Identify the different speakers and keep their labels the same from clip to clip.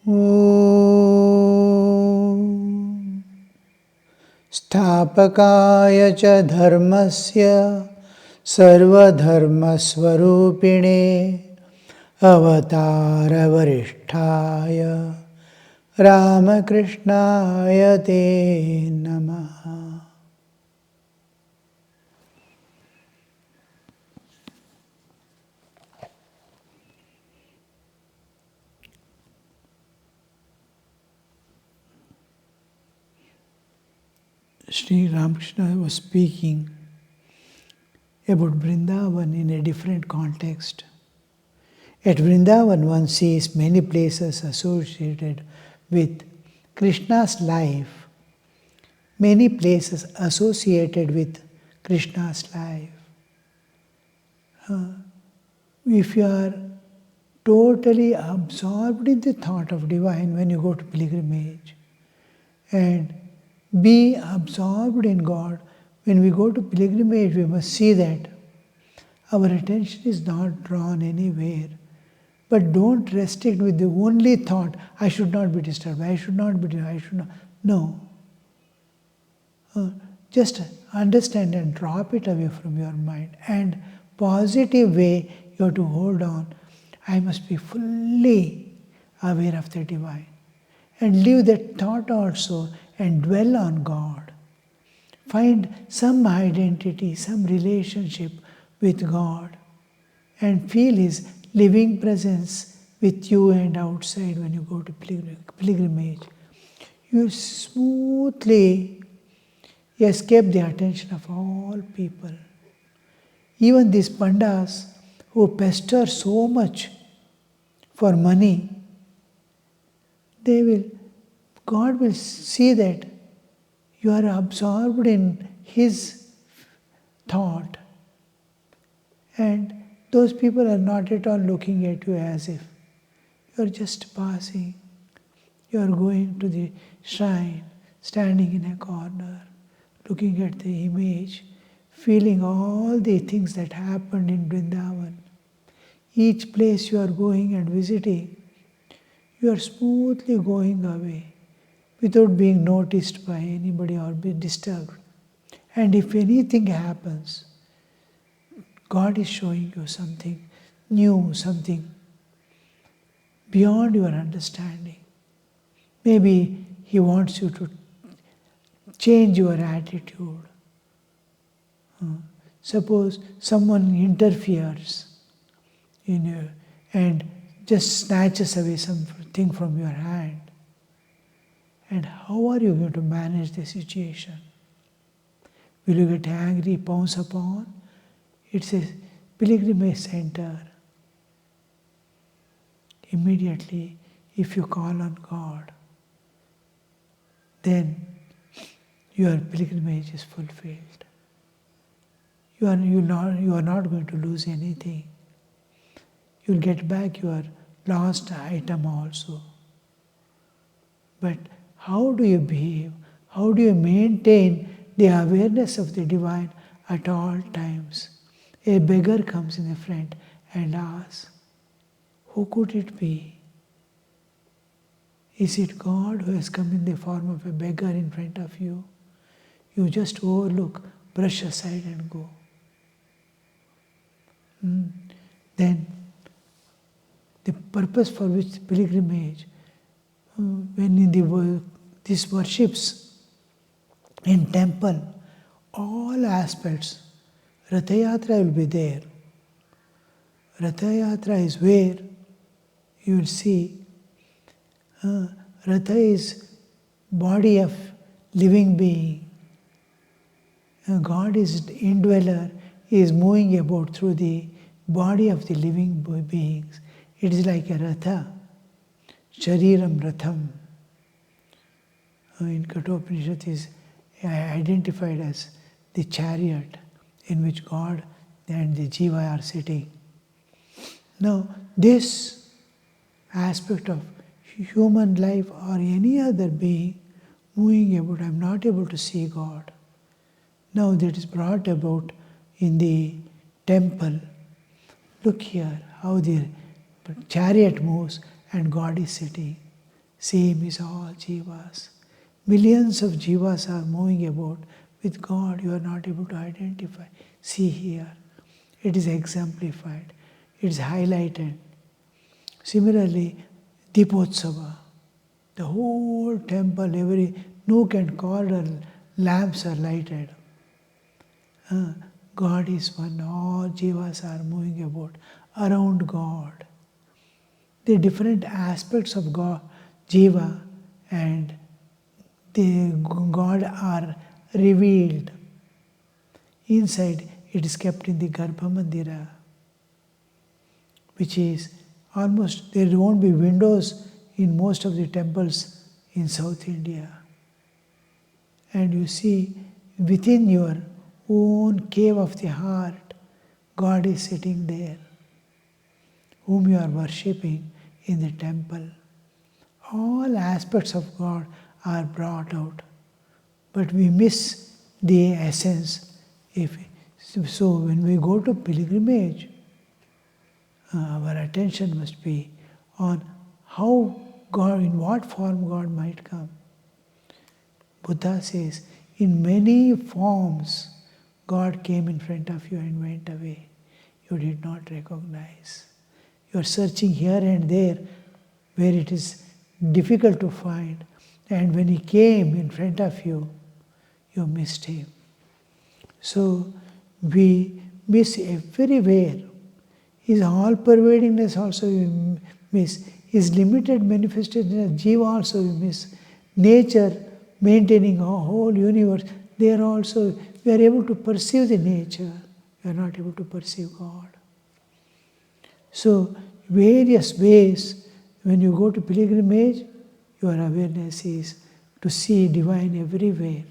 Speaker 1: Om Sthapakaya cha dharmasya sarvadharmasvarupine avatara varishtaya Ramakrishnaya te namaha. Sri Ramakrishna was speaking about Vrindavan in a different context. At Vrindavan, one sees many places associated with Krishna's life, many places associated with Krishna's life. If you are totally absorbed in the thought of divine when you go to pilgrimage, and be absorbed in God, when we go to pilgrimage, we must see that our attention is not drawn anywhere. But don't restrict with the only thought, I should not be disturbed, I should not be disturbed, I should not. No. Just understand and drop it away from your mind. And positive way you have to hold on. I must be fully aware of the divine. And leave that thought also and dwell on God. Find some identity, some relationship with God, and feel His living presence with you and outside when you go to pilgrimage. You smoothly escape the attention of all people. Even these pandas who pester so much for money, God will see that you are absorbed in His thought, and those people are not at all looking at you as if you are just passing. You are going to the shrine, standing in a corner, looking at the image, feeling all the things that happened in Vrindavan. Each place you are going and visiting, you are smoothly going away without being noticed by anybody or be disturbed. And if anything happens, God is showing you something new, something beyond your understanding. Maybe He wants you to change your attitude. Suppose someone interferes in you and just snatches away something from your hand. And how are you going to manage the situation? Will you get angry, pounce upon? It's a pilgrimage center. Immediately, if you call on God, then your pilgrimage is fulfilled. You are not going to lose anything. You'll get back your lost item also. But how do you behave? How do you maintain the awareness of the divine at all times? A beggar comes in the front and asks, who could it be? Is it God who has come in the form of a beggar in front of you? You just overlook, brush aside and go. Then the purpose for which pilgrimage, when in these worships in temple, all aspects, Ratha Yatra will be there. Ratha Yatra is where you will see Ratha is body of living being. God is indweller, He is moving about through the body of the living beings. It is like a Ratha, Shariram Ratham. In Kathopanishad is identified as the chariot in which God and the Jiva are sitting. Now, this aspect of human life or any other being moving about, I am not able to see God. Now that is brought about in the temple. Look here, how the chariot moves and God is sitting. Same is all jivas. Millions of jivas are moving about. With God, you are not able to identify. See here, it is exemplified, it is highlighted. Similarly, Deepotsava, the whole temple, every nook and corner, lamps are lighted. God is one, all jivas are moving about around God. The different aspects of God, jiva, and the God are revealed. Inside, it is kept in the Garbha Mandira, which is almost, there won't be windows in most of the temples in South India. And you see, within your own cave of the heart, God is sitting there, whom you are worshipping in the temple. All aspects of God are brought out, but we miss the essence. So when we go to pilgrimage, our attention must be on how God, in what form God might come. Buddha says, in many forms, God came in front of you and went away. You did not recognize. You are searching here and there where it is difficult to find. And when He came in front of you, you missed Him. So we miss everywhere. His all-pervadingness also we miss. His limited manifestation as Jiva also we miss. Nature maintaining a whole universe, there also we are able to perceive the nature. We are not able to perceive God. So various ways, when you go to pilgrimage, your awareness is to see divine everywhere.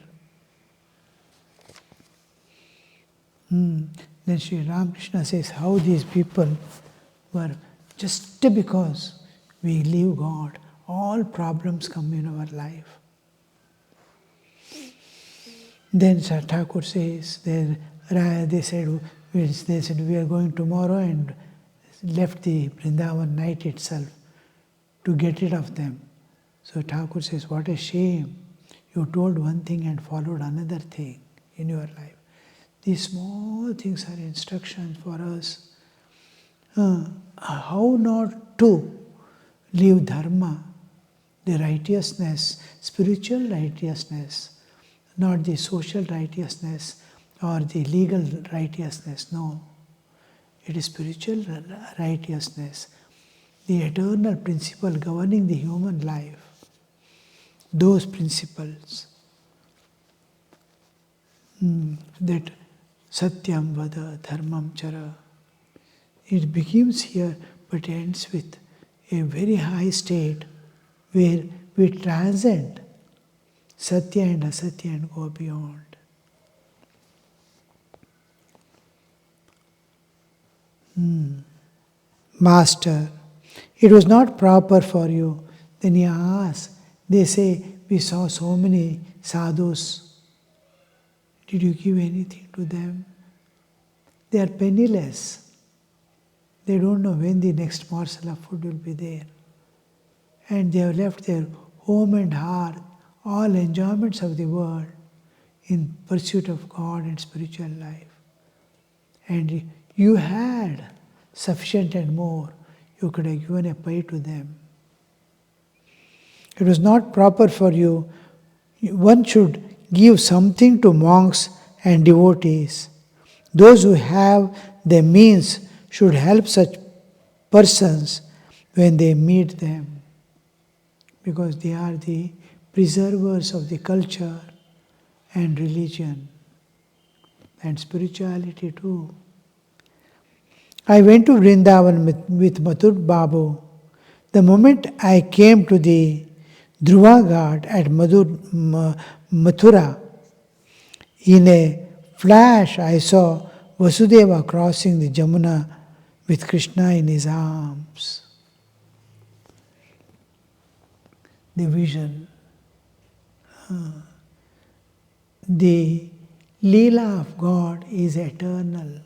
Speaker 1: Then Sri Ramakrishna says how these people were, just because we leave God, all problems come in our life. Then Thakur says, they said we are going tomorrow, and left the Vrindavan night itself to get rid of them. So Thakur says, what a shame. You told one thing and followed another thing in your life. These small things are instructions for us. How not to live dharma, the righteousness, spiritual righteousness, not the social righteousness or the legal righteousness. No, it is spiritual righteousness, the eternal principle governing the human life. Those principles, that satyam vada dharmam chara, it begins here but ends with a very high state where we transcend satya and asatya and go beyond. Master, it was not proper for you. Then he asked, they say, we saw so many sadhus. Did you give anything to them? They are penniless. They don't know when the next morsel of food will be there. And they have left their home and hearth, all enjoyments of the world, in pursuit of God and spiritual life. And you had sufficient and more. You could have given a pie to them. It was not proper for you. One should give something to monks and devotees. Those who have the means should help such persons when they meet them, because they are the preservers of the culture and religion and spirituality too. I went to Vrindavan with Mathur Babu. The moment I came to the Dhruva Ghat at Mathura, in a flash I saw Vasudeva crossing the Jamuna with Krishna in his arms. The vision. The Leela of God is eternal.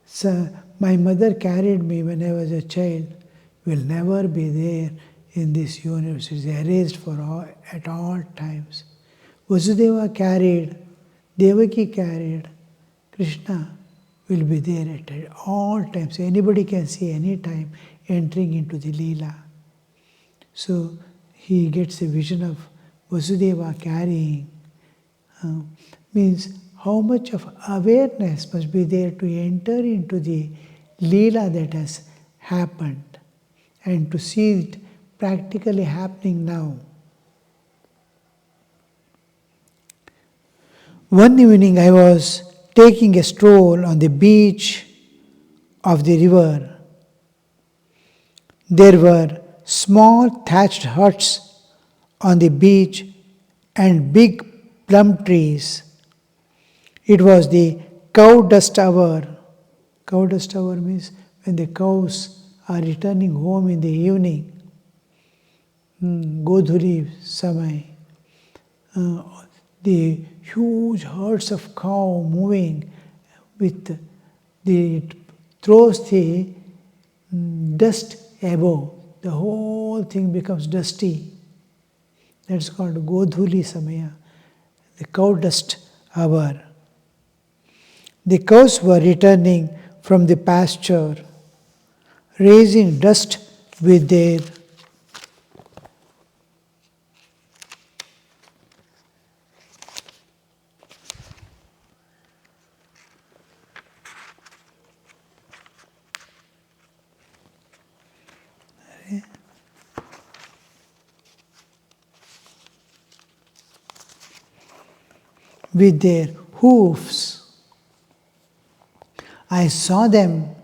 Speaker 1: So my mother carried me when I was a child will never be there in this universe. It is erased at all times. Vasudeva carried, Devaki carried, Krishna will be there at all times. Anybody can see any time entering into the Leela. So he gets a vision of Vasudeva carrying. Means how much of awareness must be there to enter into the Leela that has happened and to see it practically happening now. One evening I was taking a stroll on the beach of the river. There were small thatched huts on the beach and big plum trees. It was the cow dust hour. Cow dust hour means when the cows are returning home in the evening. Godhuli samay. The huge herds of cow moving with it throws the dust above. The whole thing becomes dusty. That's called Godhuli samaya, the cow dust hour. The cows were returning from the pasture, raising dust with their hoofs. I saw them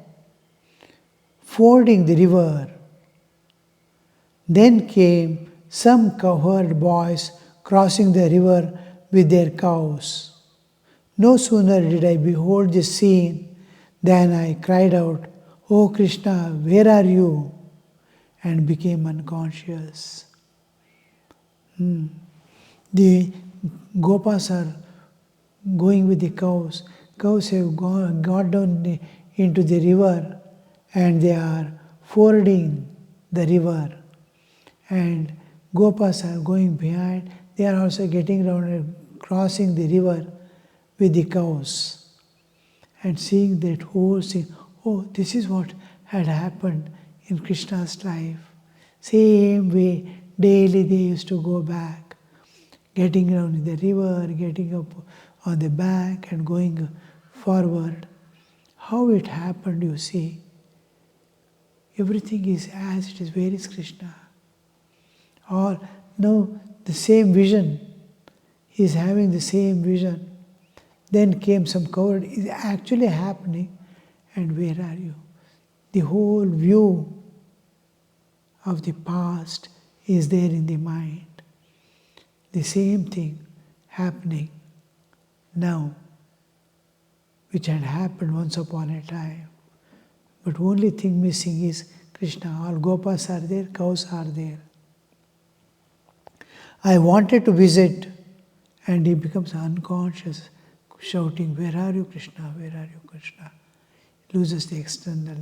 Speaker 1: fording the river. Then came some cowherd boys crossing the river with their cows. No sooner did I behold this scene than I cried out, "Oh Krishna, where are you?" and became unconscious. The gopas are going with the cows. Cows have got down into the river and they are fording the river. And gopas are going behind. They are also getting around and crossing the river with the cows. And seeing that whole scene, oh, this is what had happened in Krishna's life. Same way, daily they used to go back, getting around in the river, getting up on the bank and going forward. How it happened, you see. Everything is as it is. Where is Krishna? Or no, the same vision. He is having the same vision. Then came some coward. It is actually happening. And where are you? The whole view of the past is there in the mind. The same thing happening now, which had happened once upon a time. But only thing missing is Krishna. All gopas are there, cows are there. I wanted to visit, and he becomes unconscious, shouting, "Where are you, Krishna? Where are you, Krishna?" Loses the external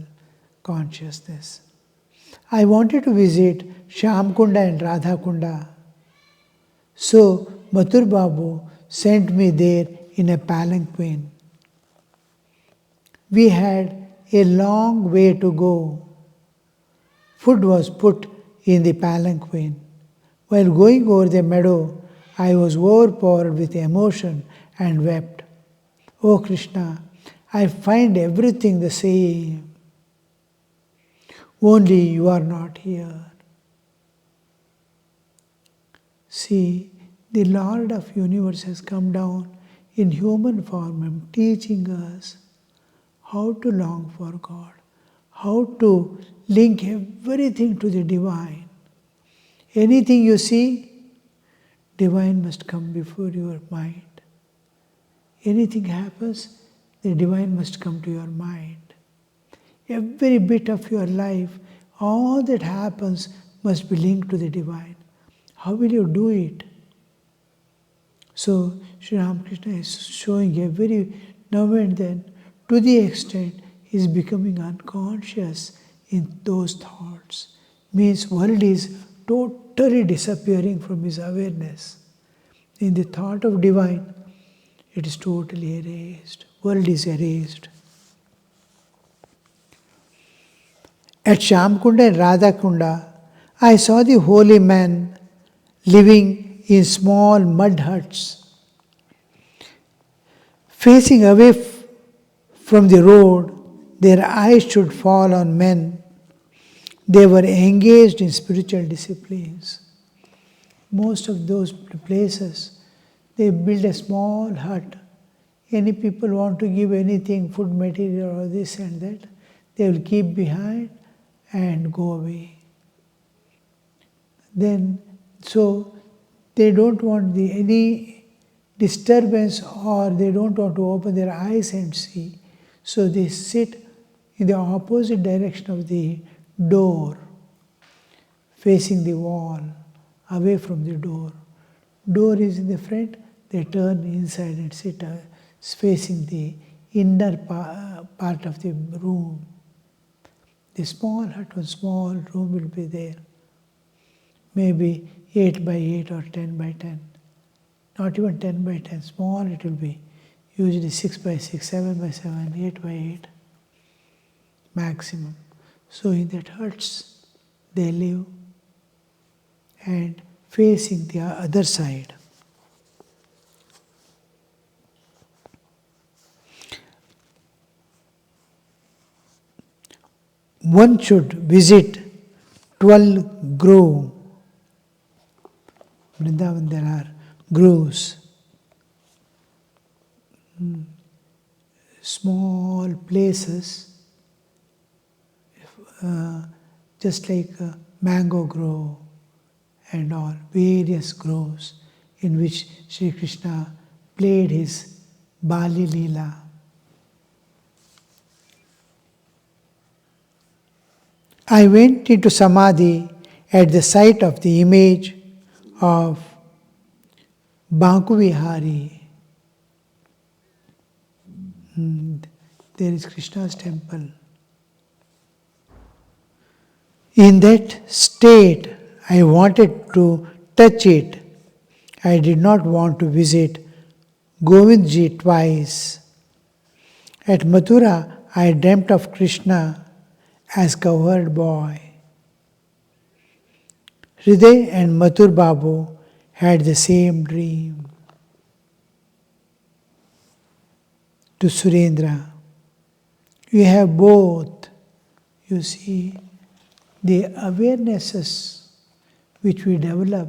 Speaker 1: consciousness. I wanted to visit Shyamkunda and Radhakunda. So Mathur Babu sent me there in a palanquin. We had a long way to go. Food was put in the palanquin. While going over the meadow, I was overpowered with emotion and wept. "Oh Krishna, I find everything the same. Only you are not here." See, the Lord of Universe has come down in human form, teaching us how to long for God, how to link everything to the divine. Anything you see, divine must come before your mind. Anything happens, the divine must come to your mind. Every bit of your life, all that happens must be linked to the divine. How will you do it? So Sri Ramakrishna is showing every now and then, to the extent he is becoming unconscious in those thoughts. Means world is totally disappearing from his awareness. In the thought of divine, it is totally erased. World is erased. At Shamkunda and Radhakunda, I saw the holy men living in small mud huts. Facing away from the road, their eyes should fall on men. They were engaged in spiritual disciplines. Most of those places, they build a small hut. Any people want to give anything, food material or this and that, they will keep behind and go away. Then, so they don't want any disturbance, or they don't want to open their eyes and see. So they sit in the opposite direction of the door, facing the wall, away from the door. Door is in the front, they turn inside and sit facing the inner part of the room. The small hut, one small room will be there. Maybe 8 by 8 or 10 by 10. Not even 10 by 10, small it will be. Usually 6 by 6, 7 by 7, 8 by 8 maximum. So in that huts they live and facing the other side. One should visit 12 groves. Vrindavan there are groves. Small places, just like a mango grove and all, various groves in which Sri Krishna played his Bali Leela. I went into Samadhi at the sight of the image of Banku Vihari. There is Krishna's temple. In that state, I wanted to touch it. I did not want to visit Govindji twice. At Mathura, I dreamt of Krishna as cowherd boy. Hriday and Mathur Babu had the same dream. To Surendra, you have both. You see, the awarenesses which we develop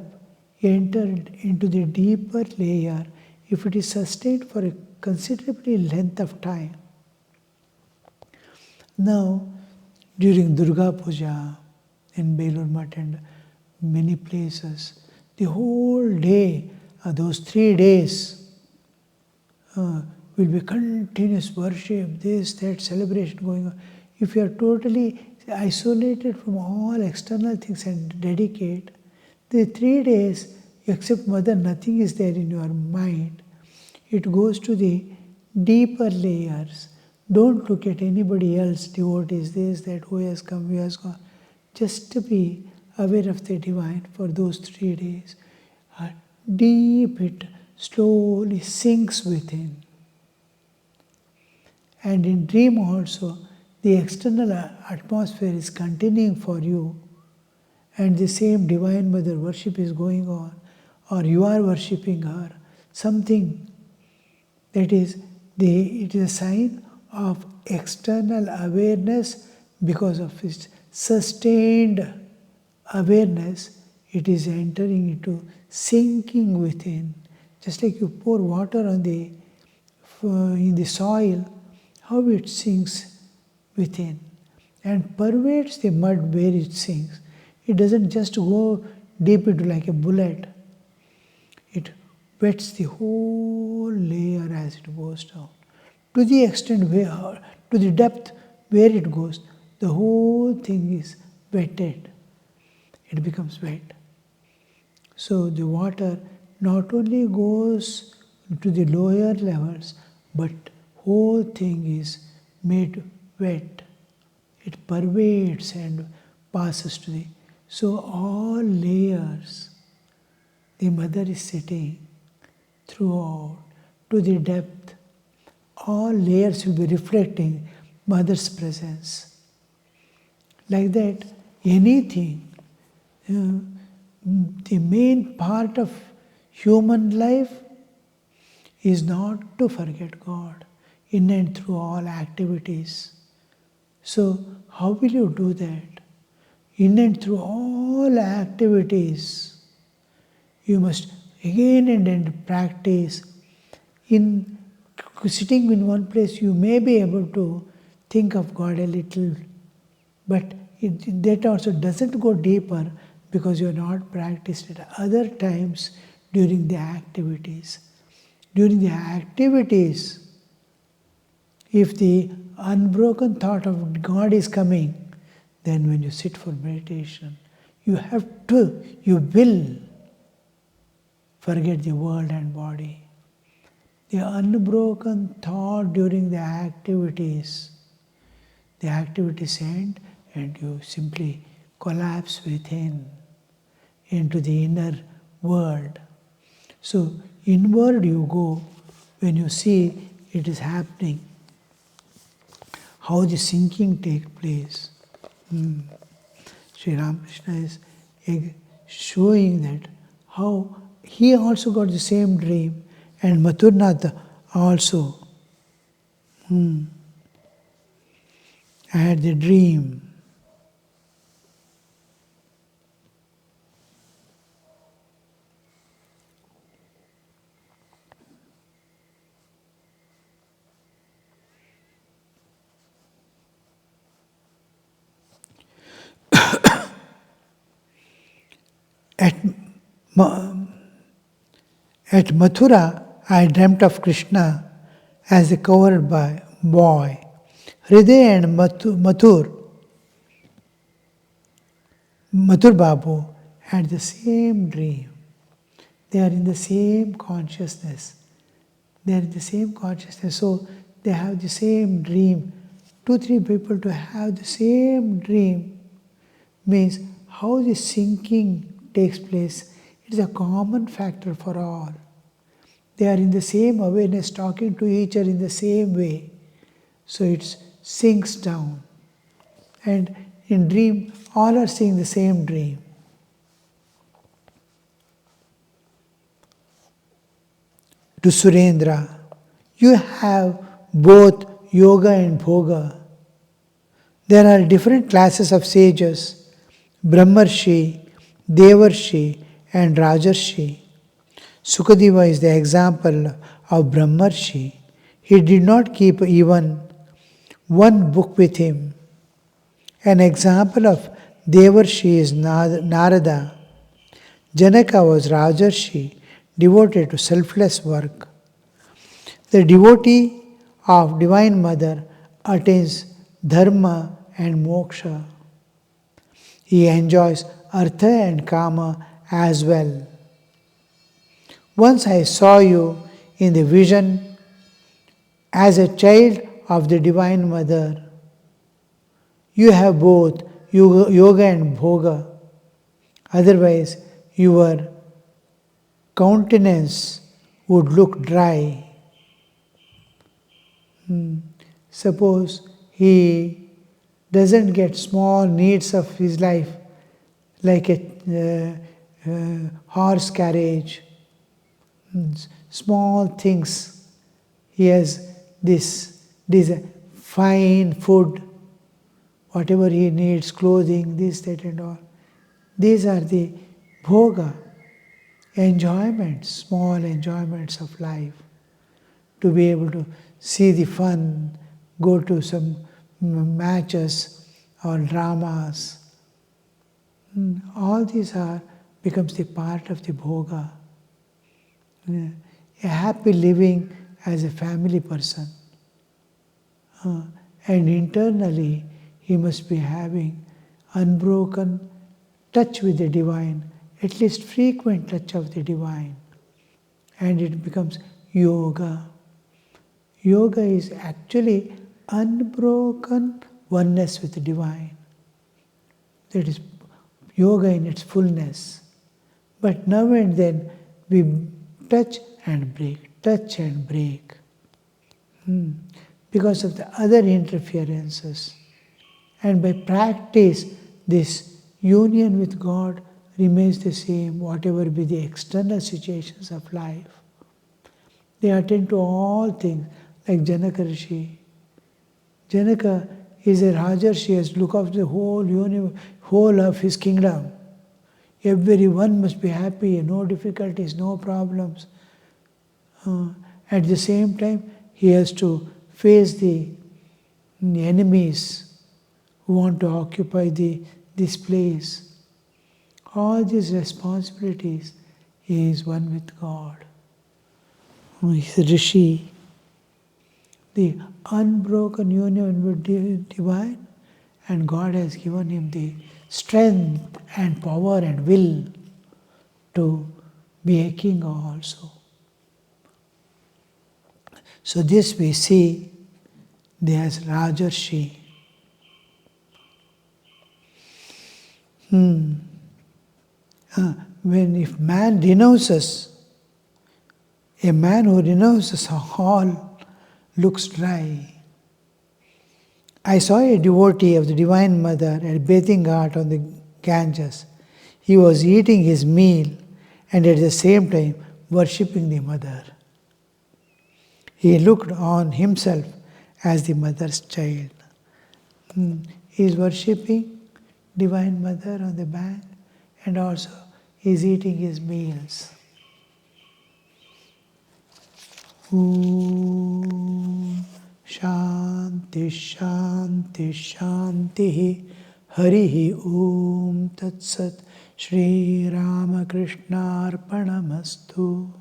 Speaker 1: entered into the deeper layer if it is sustained for a considerably length of time. Now, during Durga Puja in Belur Math and many places, the whole day, those 3 days, will be continuous worship, this, that, celebration going on. If you are totally isolated from all external things and dedicate, the 3 days, except Mother, nothing is there in your mind. It goes to the deeper layers. Don't look at anybody else, devotees, this, that, who has come, who has gone. Just to be aware of the divine for those 3 days. Deep it slowly sinks within. And in dream also, the external atmosphere is continuing for you, and the same Divine Mother worship is going on, or you are worshipping her. Something that is, it is a sign of external awareness. Because of its sustained awareness, it is entering into sinking within. Just like you pour water on in the soil, how it sinks within and pervades the mud where it sinks. It doesn't just go deep into like a bullet. It wets the whole layer as it goes down. To the extent where, to the depth where it goes, the whole thing is wetted. It becomes wet. So the water not only goes to the lower levels, but whole thing is made wet. it pervades and passes to the... So all layers, the mother is sitting throughout to the depth. All layers will be reflecting mother's presence. Like that, anything, the main part of human life is not to forget God in and through all activities. So, how will you do that? In and through all activities, you must again and again practice. In sitting in one place, you may be able to think of God a little, but that also doesn't go deeper because you are not practiced at other times during the activities. During the activities, if the unbroken thought of God is coming, then when you sit for meditation, you will forget the world and body. The unbroken thought during the activities end and you simply collapse within into the inner world. So inward you go when you see it is happening, how the sinking takes place. Sri Ramakrishna is showing that how he also got the same dream, and Mathurnath also had the dream. At Mathura, I dreamt of Krishna as a covered boy. Hriday and Mathur Babu had the same dream. They are in the same consciousness. So they have the same dream. 2-3 people to have the same dream means how the sinking takes place. It is a common factor for all. They are in the same awareness, talking to each other in the same way. So it sinks down. And in dream, all are seeing the same dream. To Surendra, you have both yoga and bhoga. There are different classes of sages, Brahmarshi, Devarshi and Rajarshi. Sukadeva is the example of Brahmarshi. He did not keep even one book with him. An example of Devarshi is Narada. Janaka was Rajarshi, devoted to selfless work. The devotee of Divine Mother attains dharma and moksha. He enjoys artha and kama as well. Once I saw you in the vision as a child of the Divine Mother. You have both yoga and bhoga. Otherwise, your countenance would look dry. Suppose he doesn't get small needs of his life, like a horse carriage, small things. He has this fine food, whatever he needs, clothing, this, that and all. These are the bhoga, enjoyments, small enjoyments of life. To be able to see the fun, go to some matches or dramas. All these becomes the part of the bhoga. A happy living as a family person. And internally, he must be having unbroken touch with the divine, at least frequent touch of the divine. And it becomes yoga. Yoga is actually unbroken oneness with the divine. That is yoga in its fullness. But now and then we touch and break, touch and break. Because of the other interferences. And by practice, this union with God remains the same, whatever be the external situations of life. They attend to all things, like Janaka Rishi. Janaka is a Rajarshi, has to look after the whole universe, whole of his kingdom. Everyone must be happy, no difficulties, no problems. At the same time, he has to face the enemies who want to occupy this place. All these responsibilities, he is one with God. He is a Rishi. The unbroken union with the divine, and God has given him the strength and power and will to be a king also. So this we see as Rajarshi. If man renounces, a man who renounces all looks dry. I saw a devotee of the Divine Mother at a bathing ghat on the Ganges. He was eating his meal and at the same time worshipping the Mother. He looked on himself as the Mother's child. He is worshipping Divine Mother on the bank, and also he is eating his meals. Om Shanti Shanti Shanti Harihi Om Tat Sat Shri Ramakrishna Arpanamastu.